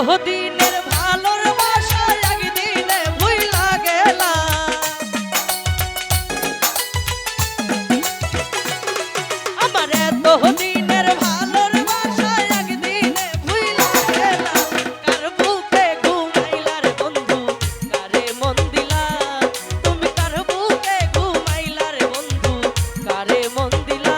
দিনের ভালোর বাসা একদিনে ভুইলা গেলা আমার এত দিনের ভালোর বাসা একদিনে ভুইলা গেলা কার বুকে ঘুমাইলা রে বন্ধু কারে মন দিলা তুমি কার বুকে ঘুমাইলা রে বন্ধু কারে মন দিলা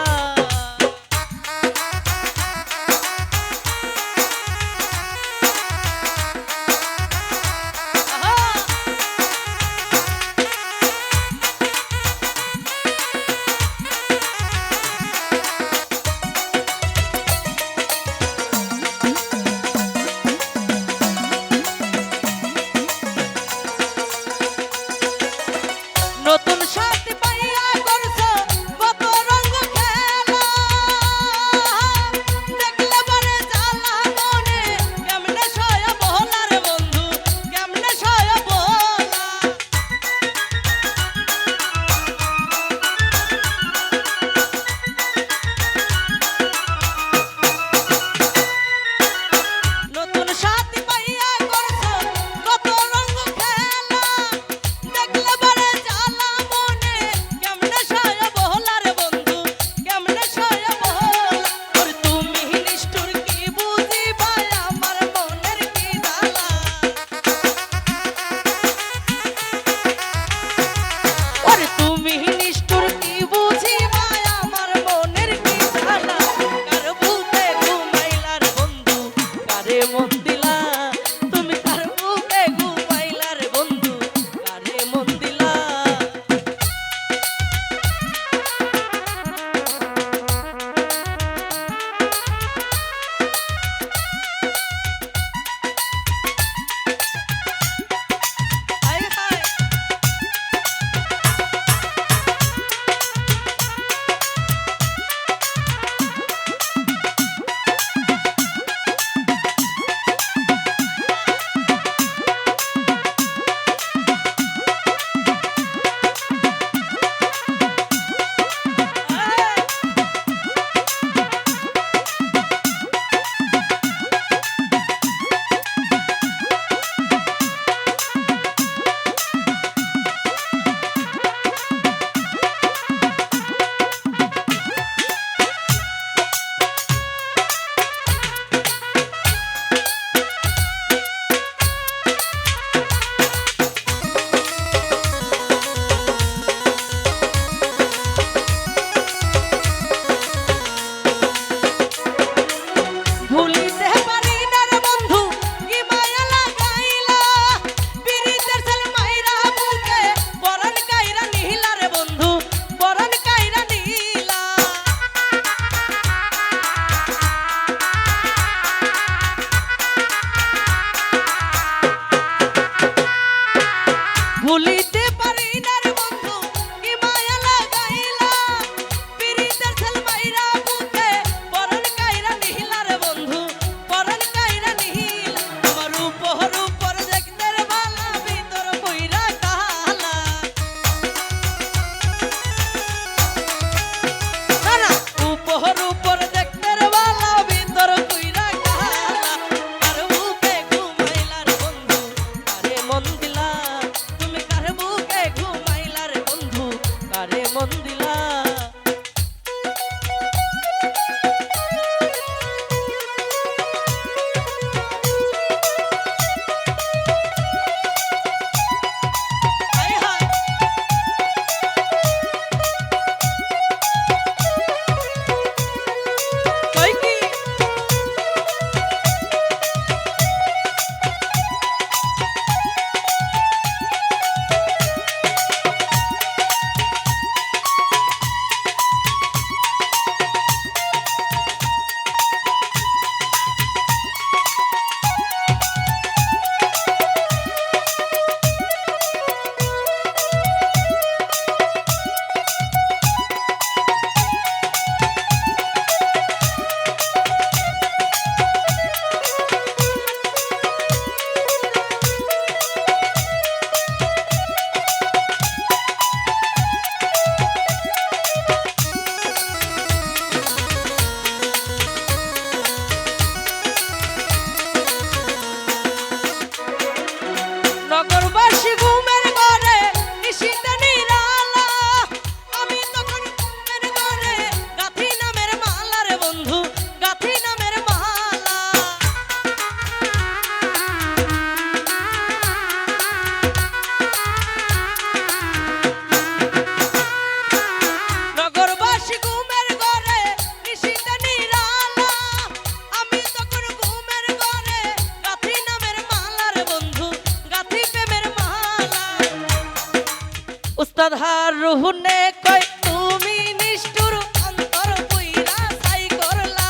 হার রুহুনে কই তুমি নিষ্ঠুর অন্তর পুইরা ছাই করলা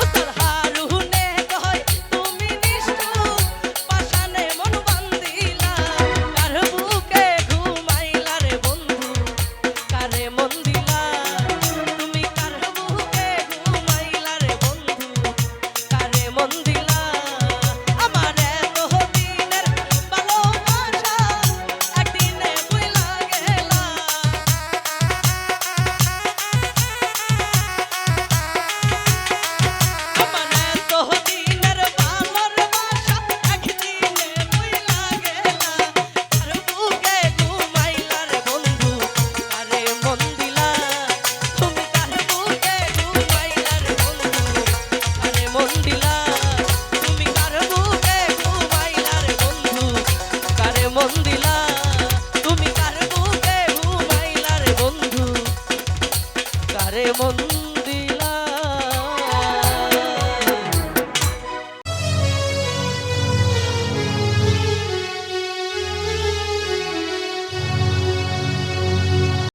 উত্তর হার রুহুনে কই তুমি নিষ্ঠুর পাশানে মন বান্ধিলা কার বুকে ঘুমাইলা রে বন্ধু কারে মন দিলা তুমি কার বুকে ঘুমাইলা রে বন্ধু কারে মন দিলা আমার এত দিনের ভালোবাসা একদিনে ভুইলা গেলা আমার এত দিনের ভালোবাসা একদিনে ভুইলা গেলা কার বুকে ঘুমাইলা রে বন্ধু কারে মন দিলা তুমি কার বুকে ঘুমাইলা রে বন্ধু কারে মন দিলা তুমি কার বুকে ঘুমাইলা রে বন্ধু কারে মন দিলা তুমি কার বুকে ঘুমাইলা রে বন্ধু কারে মন